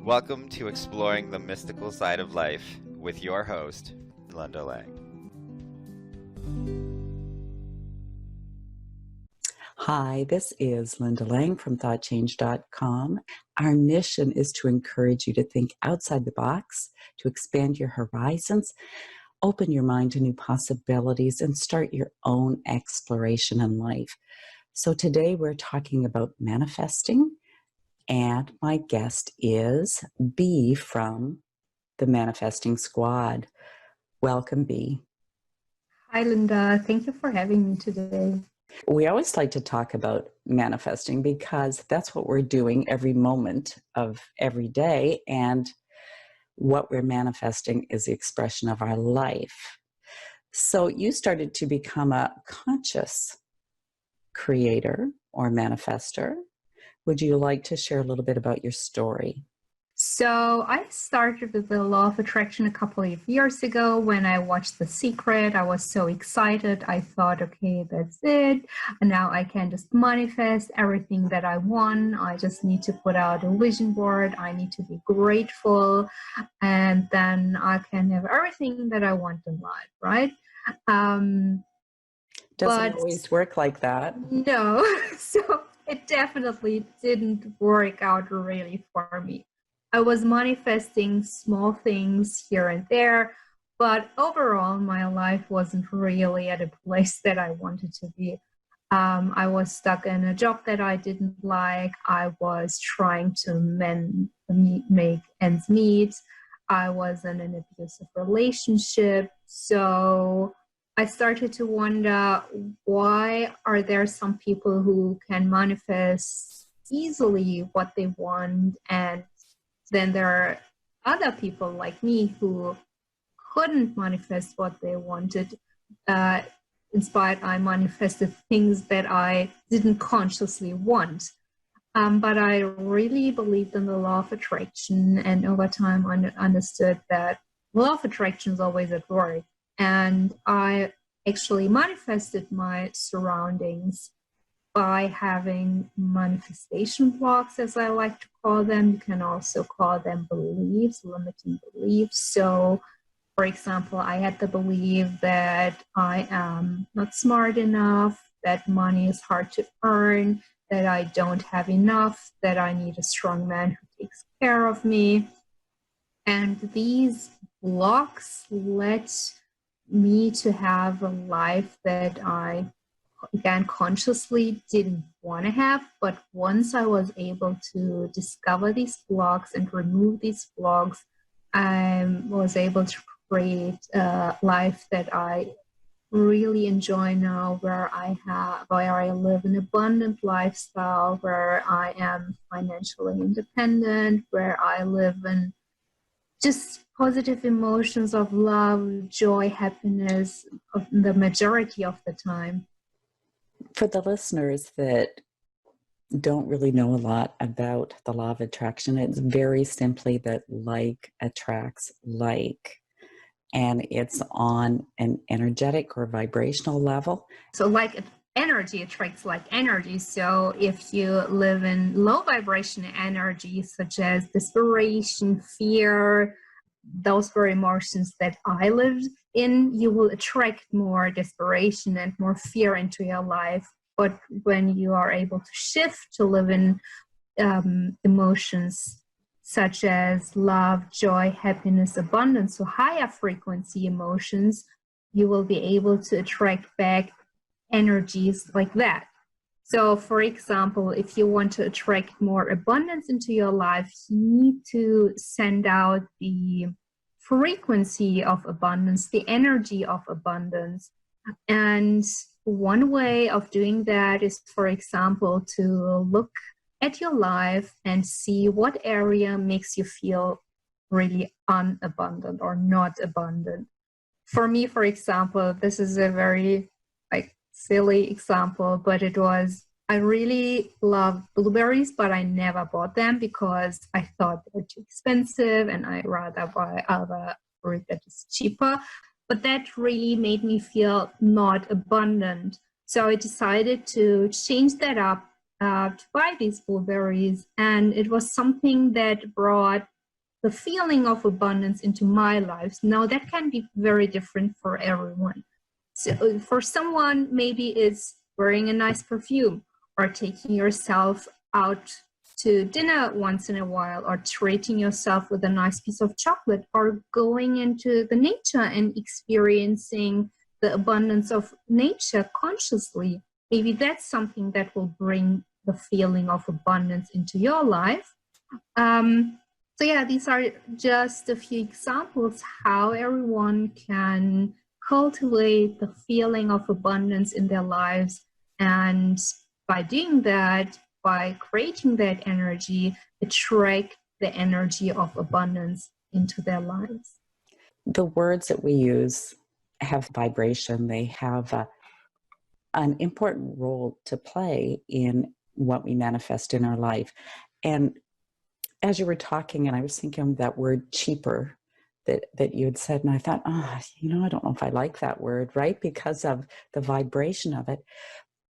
Welcome to Exploring the Mystical Side of Life with your host, Linda Lang. Hi, this is Linda Lang from ThoughtChange.com. Our mission is to encourage you to think outside the box, to expand your horizons, open your mind to new possibilities, and start your own exploration in life. So today we're talking about manifesting, and my guest is B from the Manifesting Squad. Welcome, B. Hi, Linda. Thank you for having me today. We always like to talk about manifesting because that's what we're doing every moment of every day. And what we're manifesting is the expression of our life. So you started to become a conscious creator or manifester. Would you like to share a little bit about your story? So I started with the law of attraction a couple of years ago when I watched The Secret. I was so excited. I thought, okay, that's it. And now I can just manifest everything that I want. I just need to put out a vision board. I need to be grateful. And then I can have everything that I want in life, right? Doesn't always work like that. No. So it definitely didn't work out really for me. I was manifesting small things here and there, but overall, my life wasn't really at a place that I wanted to be. I was stuck in a job that I didn't like. I was trying to make ends meet. I was in an abusive relationship. So I started to wonder, why are there some people who can manifest easily what they want, and then there are other people like me who couldn't manifest what they wanted. Instead, I manifested things that I didn't consciously want. But I really believed in the law of attraction, and over time I understood that law of attraction is always at work. And I actually manifested my surroundings by having manifestation blocks, as I like to call them. You can also call them beliefs, limiting beliefs. So, for example, I had the belief that I am not smart enough, that money is hard to earn, that I don't have enough, that I need a strong man who takes care of me. And these blocks led me to have a life that I, again, consciously didn't want to have. But once I was able to discover these blocks and remove these blocks, I was able to create a life that I really enjoy now, where I live an abundant lifestyle, where I am financially independent, where I live in just positive emotions of love, joy, happiness of the majority of the time. For the listeners that don't really know a lot about the law of attraction, it's very simply that like attracts like. And it's on an energetic or vibrational level. So like energy attracts like energy. So if you live in low vibration energy, such as desperation, fear, those were emotions that I lived in, you will attract more desperation and more fear into your life. But when you are able to shift to live in emotions such as love, joy, happiness, abundance, so higher frequency emotions, you will be able to attract back energies like that. So, for example, if you want to attract more abundance into your life, you need to send out the frequency of abundance, the energy of abundance. And one way of doing that is, for example, to look at your life and see what area makes you feel really unabundant or not abundant. For me, for example, this is a very silly example, but it was, I really love blueberries, but I never bought them because I thought they were too expensive and I rather buy other fruit that is cheaper. But that really made me feel not abundant. So I decided to change that up, to buy these blueberries. And it was something that brought the feeling of abundance into my life. Now, that can be very different for everyone. So for someone, maybe it's wearing a nice perfume, or taking yourself out to dinner once in a while, or treating yourself with a nice piece of chocolate, or going into the nature and experiencing the abundance of nature consciously. Maybe that's something that will bring the feeling of abundance into your life. So yeah, these are just a few examples how everyone can cultivate the feeling of abundance in their lives. And by doing that, by creating that energy, attract the energy of abundance into their lives. The words that we use have vibration. They have an important role to play in what we manifest in our life. And as you were talking, and I was thinking of that word cheaper that you had said, and I thought, I don't know if I like that word, right? Because of the vibration of it.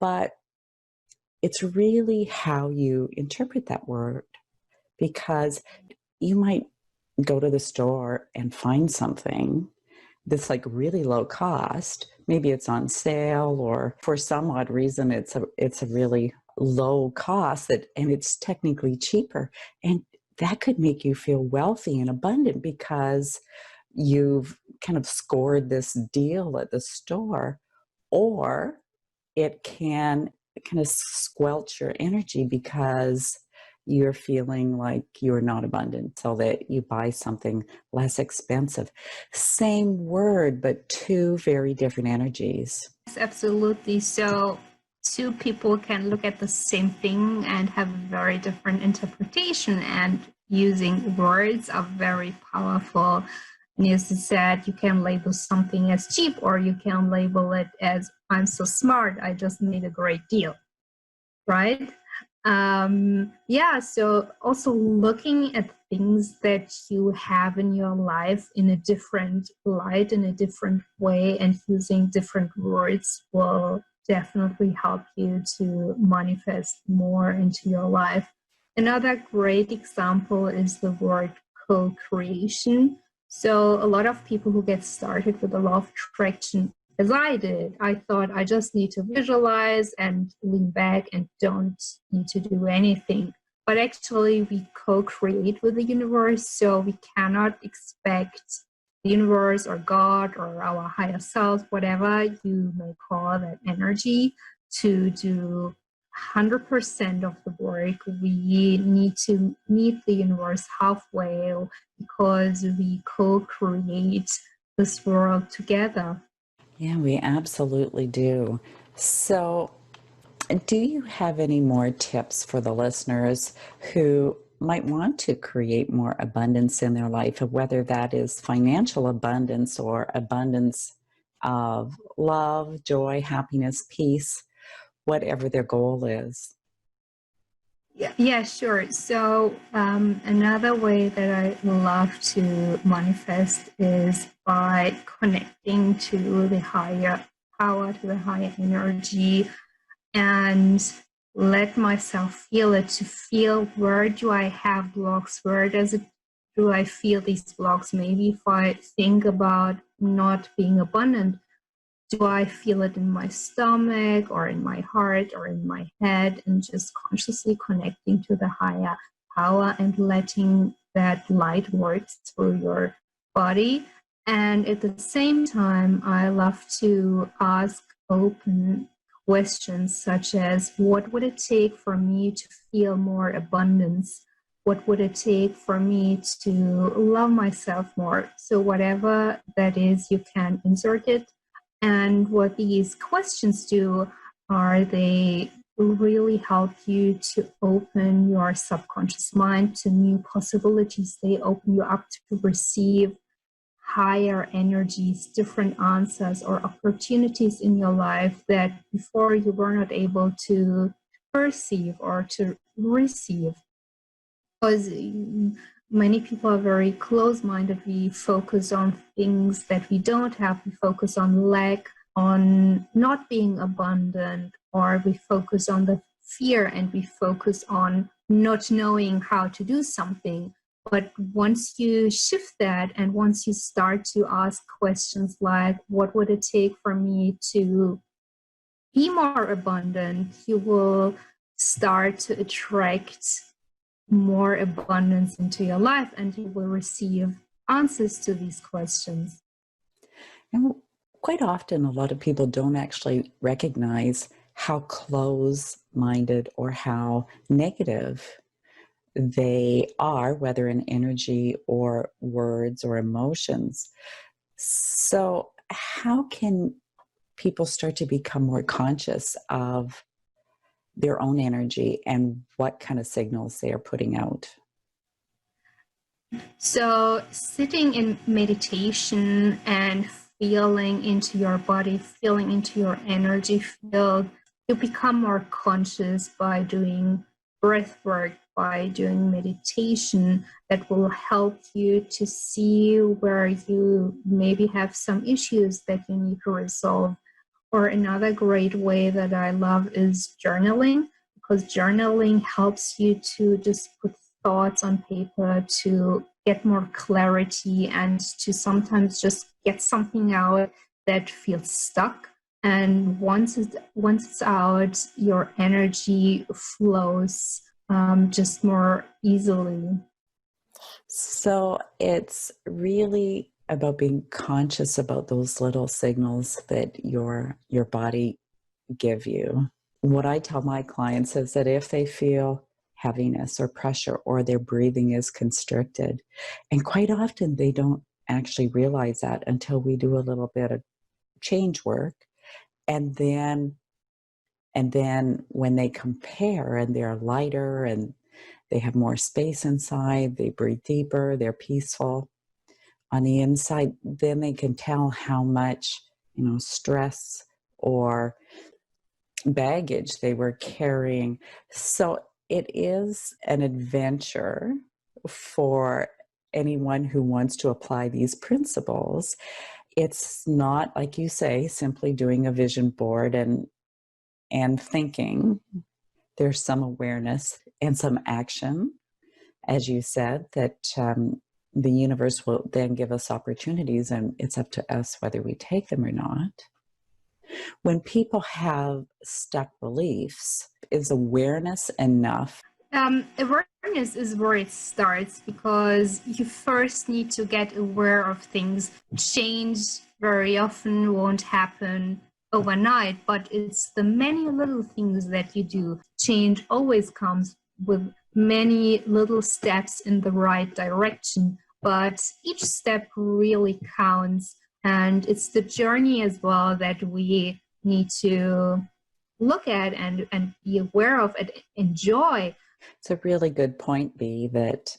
But it's really how you interpret that word, because you might go to the store and find something that's like really low cost. Maybe it's on sale, or for some odd reason it's a really low cost and it's technically cheaper. And that could make you feel wealthy and abundant because you've kind of scored this deal at the store. Or it can kind of squelch your energy because you're feeling like you're not abundant, so that you buy something less expensive. Same word, but two very different energies. Yes, absolutely. So two people can look at the same thing and have a very different interpretation, and using words are very powerful. And as you said, you can label something as cheap, or you can label it as, I'm so smart, I just made a great deal, right? So also looking at things that you have in your life in a different light, in a different way, and using different words will definitely help you to manifest more into your life. Another great example is the word co-creation. So a lot of people who get started with the law of attraction, as I did, I thought I just need to visualize and lean back and don't need to do anything. But actually, we co-create with the universe, so we cannot expect the universe or God or our higher self, whatever you may call that energy, to do 100% of the work. We need to meet the universe halfway, because we co-create this world together. Yeah, we absolutely do. So, do you have any more tips for the listeners who might want to create more abundance in their life, whether that is financial abundance or abundance of love, joy, happiness, peace, whatever their goal is? Yeah, sure. So another way that I love to manifest is by connecting to the higher power, to the higher energy, and let myself feel it, to feel, where do I have blocks? Where do I feel these blocks? Maybe if I think about not being abundant, do I feel it in my stomach or in my heart or in my head? And just consciously connecting to the higher power and letting that light work through your body. And at the same time, I love to ask open questions such as, what would it take for me to feel more abundance? What would it take for me to love myself more? So whatever that is, you can insert it. And what these questions do are they really help you to open your subconscious mind to new possibilities. They open you up to receive higher energies, different answers or opportunities in your life that before you were not able to perceive or to receive. Because many people are very close-minded. We focus on things that we don't have. We focus on lack, on not being abundant, or we focus on the fear, and we focus on not knowing how to do something. But once you shift that and once you start to ask questions like, what would it take for me to be more abundant, you will start to attract more abundance into your life and you will receive answers to these questions. And quite often, a lot of people don't actually recognize how close-minded or how negative they are, whether in energy or words or emotions. So, how can people start to become more conscious of their own energy and what kind of signals they are putting out? So, sitting in meditation and feeling into your body, feeling into your energy field, you become more conscious by doing breath work, by doing meditation that will help you to see where you maybe have some issues that you need to resolve. Or another great way that I love is journaling, because journaling helps you to just put thoughts on paper to get more clarity and to sometimes just get something out that feels stuck. And once it's out, your energy flows just more easily. So it's really about being conscious about those little signals that your body give you. What I tell my clients is that if they feel heaviness or pressure or their breathing is constricted, and quite often they don't actually realize that until we do a little bit of change work, and then when they compare and they're lighter and they have more space inside, they breathe deeper, they're peaceful on the inside, then they can tell how much, stress or baggage they were carrying. So it is an adventure for anyone who wants to apply these principles. It's not, like you say, simply doing a vision board and thinking. There's some awareness and some action, as you said, that the universe will then give us opportunities, and it's up to us whether we take them or not. When people have stuck beliefs, is awareness enough? Awareness is where it starts, because you first need to get aware of things. Change very often won't happen overnight, but it's the many little things that you do. Change always comes with many little steps in the right direction, but each step really counts. And it's the journey as well that we need to look at and be aware of and enjoy. It's a really good point, B, that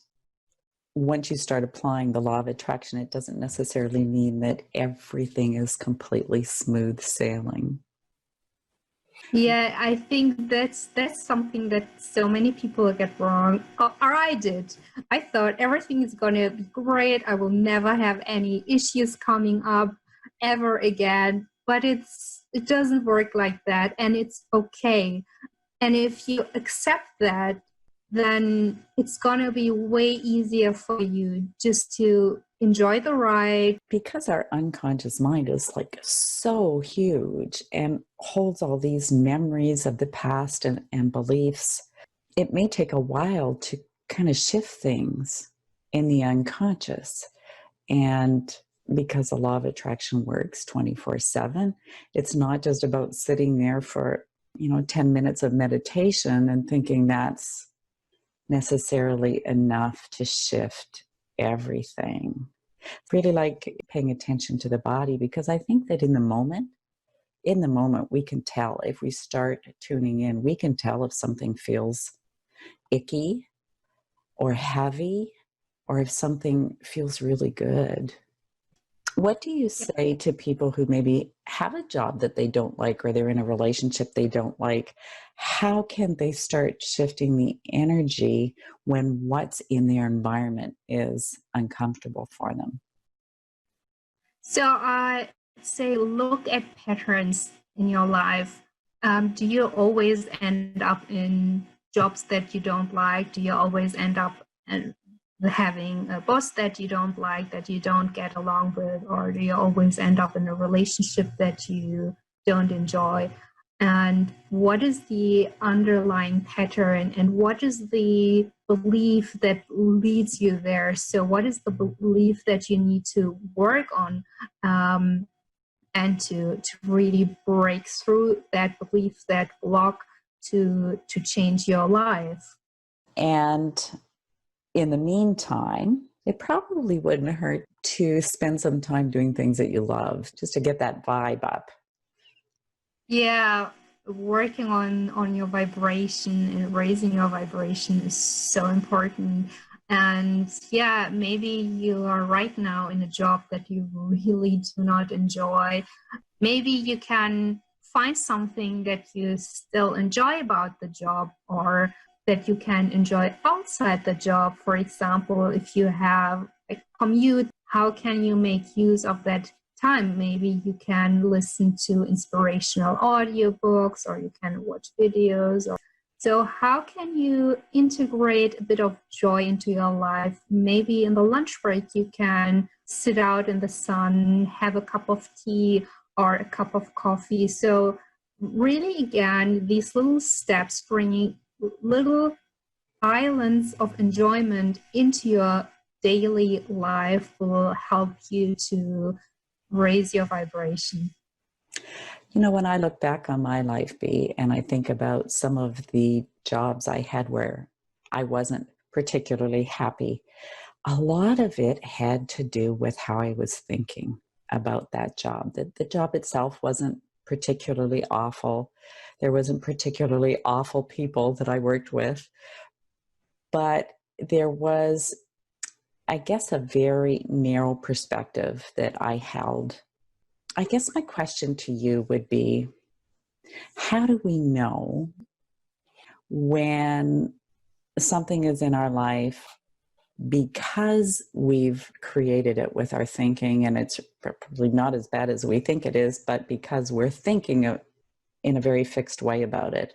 once you start applying the law of attraction, it doesn't necessarily mean that everything is completely smooth sailing. Yeah, I think that's something that so many people get wrong. Or I did. I thought everything is gonna be great. I will never have any issues coming up ever again. But it doesn't work like that, and it's okay. And if you accept that, then it's gonna be way easier for you just to enjoy the ride. Because our unconscious mind is like so huge and holds all these memories of the past and beliefs, it may take a while to kind of shift things in the unconscious. And because the law of attraction works 24/7, it's not just about sitting there for 10 minutes of meditation and thinking that's necessarily enough to shift everything. Really like paying attention to the body, because I think that in the moment we can tell. If we start tuning in, we can tell if something feels icky or heavy, or if something feels really good. What do you say to people who maybe have a job that they don't like, or they're in a relationship they don't like? How can they start shifting the energy when what's in their environment is uncomfortable for them? So I say look at patterns in your life. Do you always end up in jobs that you don't like? Do you always end up having a boss that you don't like, that you don't get along with, or you always end up in a relationship that you don't enjoy. And what is the underlying pattern, and what is the belief that leads you there? So what is the belief that you need to work on, and to really break through that belief, that block, to change your life? And in the meantime, it probably wouldn't hurt to spend some time doing things that you love, just to get that vibe up. Yeah, working on your vibration and raising your vibration is so important. And yeah, maybe you are right now in a job that you really do not enjoy. Maybe you can find something that you still enjoy about the job, or that you can enjoy outside the job. For example, if you have a commute, how can you make use of that time? Maybe you can listen to inspirational audiobooks, or you can watch videos. So how can you integrate a bit of joy into your life? Maybe in the lunch break, you can sit out in the sun, have a cup of tea or a cup of coffee. So really, again, these little steps, bringing little islands of enjoyment into your daily life, will help you to raise your vibration. You know, when I look back on my life, Bea, and I think about some of the jobs I had where I wasn't particularly happy, a lot of it had to do with how I was thinking about that job. The job itself wasn't particularly awful. There wasn't particularly awful people that I worked with, but there was, I guess, a very narrow perspective that I held. I guess my question to you would be, how do we know when something is in our life because we've created it with our thinking, and it's probably not as bad as we think it is, but because we're thinking in a very fixed way about it,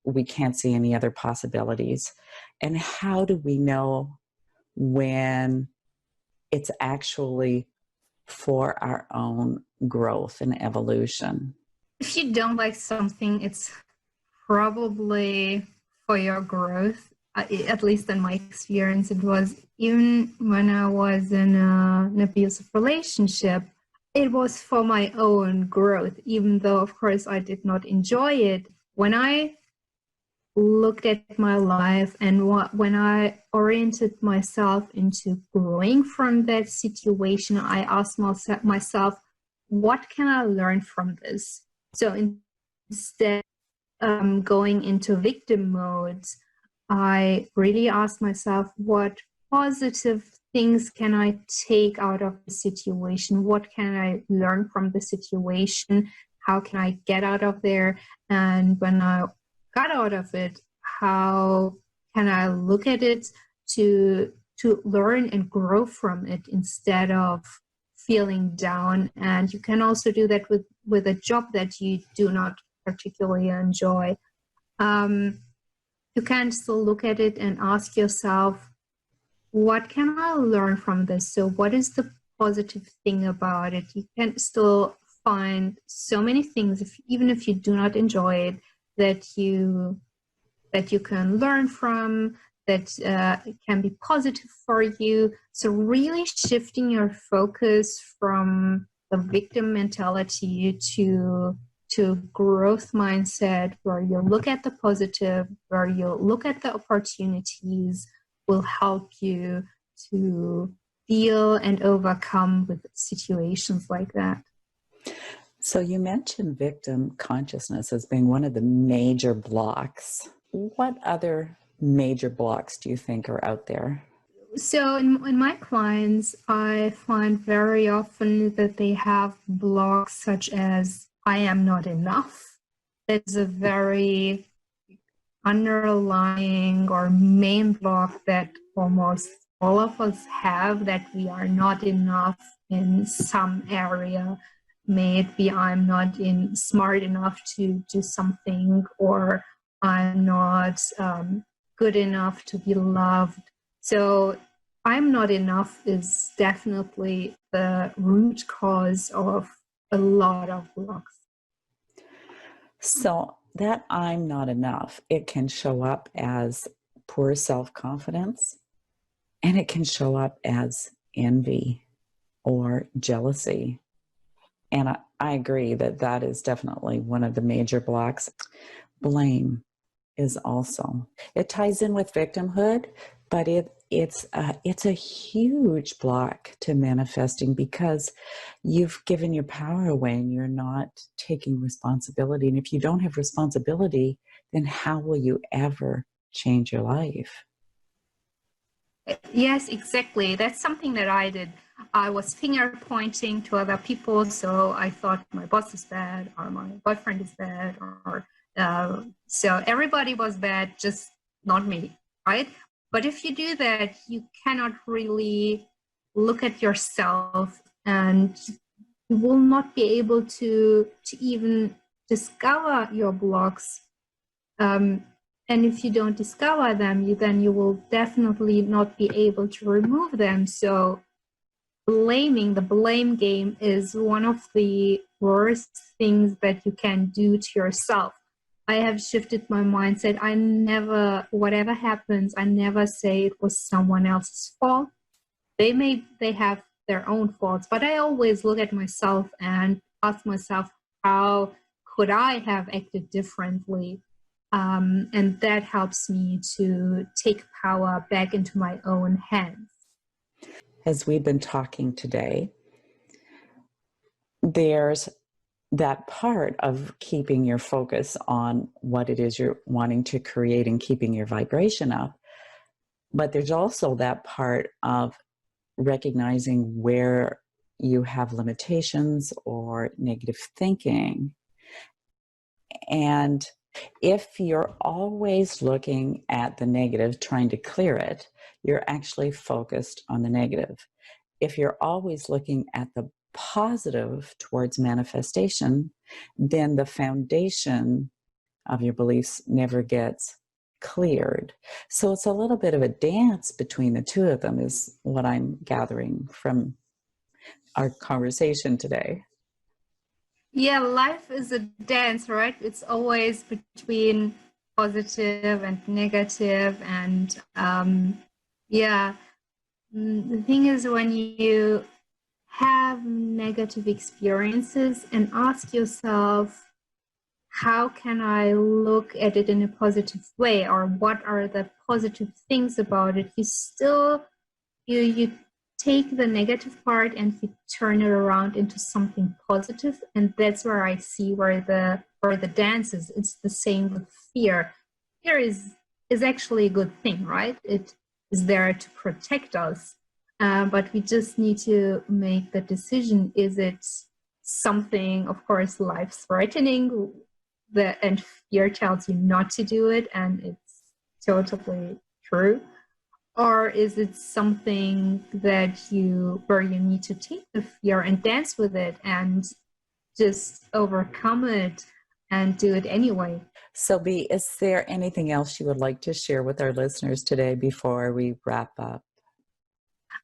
we can't see any other possibilities? And how do we know when it's actually for our own growth and evolution? If you don't like something, it's probably for your growth. At least in my experience, it was. Even when I was in an abusive relationship, it was for my own growth, even though, of course, I did not enjoy it. When I looked at my life and when I oriented myself into growing from that situation, I asked myself, what can I learn from this? So instead going into victim modes, I really asked myself, what positive things can I take out of the situation? What can I learn from the situation? How can I get out of there? And when I got out of it, how can I look at it to learn and grow from it instead of feeling down? And you can also do that with a job that you do not particularly enjoy. You can still look at it and ask yourself, what can I learn from this? So what is the positive thing about it? You can still find so many things, even if you do not enjoy it, that you can learn from, that can be positive for you. So really shifting your focus from the victim mentality to growth mindset, where you look at the positive, where you look at the opportunities, will help you to deal and overcome with situations like that. So you mentioned victim consciousness as being one of the major blocks. What other major blocks do you think are out there? So in my clients, I find very often that they have blocks such as, I am not enough. That's a very underlying or main block that almost all of us have, that we are not enough in some area. May it be I'm not smart enough to do something, or I'm not good enough to be loved. So I'm not enough is definitely the root cause of a lot of blocks. So that I'm not enough, it can show up as poor self-confidence, and it can show up as envy or jealousy. And I agree that that is definitely one of the major blocks. Blame is also, it ties in with victimhood, but it's a huge block to manifesting, because you've given your power away and you're not taking responsibility. And if you don't have responsibility, then how will you ever change your life? Yes, exactly. That's something that I did. I was finger pointing to other people, so I thought my boss is bad, or my boyfriend is bad, or so everybody was bad, just not me, right? But if you do that, you cannot really look at yourself, and you will not be able to even discover your blocks. And if you don't discover them, then you will definitely not be able to remove them. So blaming, the blame game, is one of the worst things that you can do to yourself. I have shifted my mindset. I never, whatever happens, I never say it was someone else's fault. They have their own faults, but I always look at myself and ask myself, how could I have acted differently? And that helps me to take power back into my own hands. As we've been talking today, there's that part of keeping your focus on what it is you're wanting to create and keeping your vibration up. But there's also that part of recognizing where you have limitations or negative thinking. And if you're always looking at the negative, trying to clear it, you're actually focused on the negative. If you're always looking at the positive towards manifestation, then the foundation of your beliefs never gets cleared. So it's a little bit of a dance between the two of them, is what I'm gathering from our conversation today. Yeah, life is a dance, right? It's always between positive and negative. And yeah, the thing is, when you have negative experiences and ask yourself, how can I look at it in a positive way, or what are the positive things about it? You take the negative part and you turn it around into something positive, and that's where I see where the dance is. It's the same with fear. Fear is actually a good thing, right? It is there to protect us, but we just need to make the decision. Is it something, of course, life-threatening, and fear tells you not to do it, and it's totally true? Or is it something where you need to take the fear and dance with it and just overcome it and do it anyway? So, B, is there anything else you would like to share with our listeners today before we wrap up?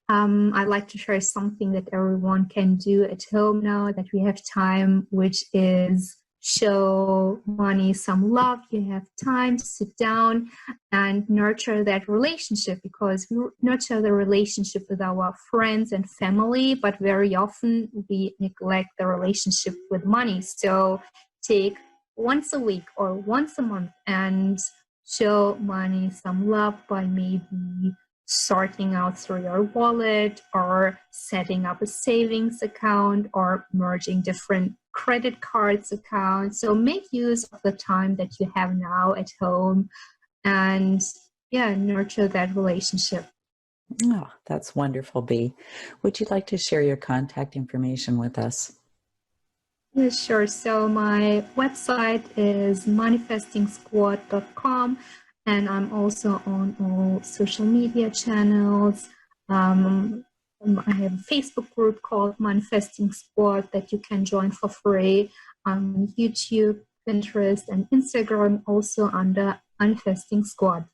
I'd like to share something that everyone can do at home now that we have time, which is show money some love. You have time to sit down and nurture that relationship, because we nurture the relationship with our friends and family, but very often we neglect the relationship with money. So take once a week or once a month and show money some love by maybe sorting out through your wallet, or setting up a savings account, or merging different credit cards accounts. So make use of the time that you have now at home and nurture that relationship. Oh, that's wonderful, B. Would you like to share your contact information with us? Yeah, sure. So my website is manifestingsquad.com, and I'm also on all social media channels. I have a Facebook group called Manifesting Squad that you can join for free on YouTube, Pinterest, and Instagram, also under Manifesting Squad.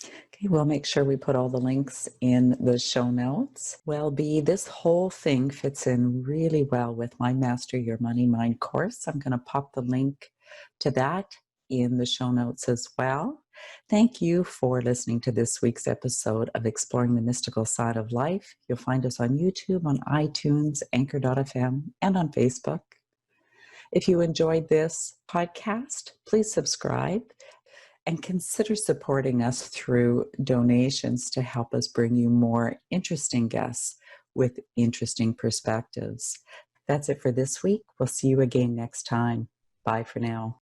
Okay, we'll make sure we put all the links in the show notes. Well, B, this whole thing fits in really well with my Master Your Money Mind course. I'm going to pop the link to that in the show notes as well. Thank you for listening to this week's episode of Exploring the Mystical Side of Life. You'll find us on YouTube, on iTunes, Anchor.fm, and on Facebook. If you enjoyed this podcast, please subscribe and consider supporting us through donations to help us bring you more interesting guests with interesting perspectives. That's it for this week. We'll see you again next time. Bye for now.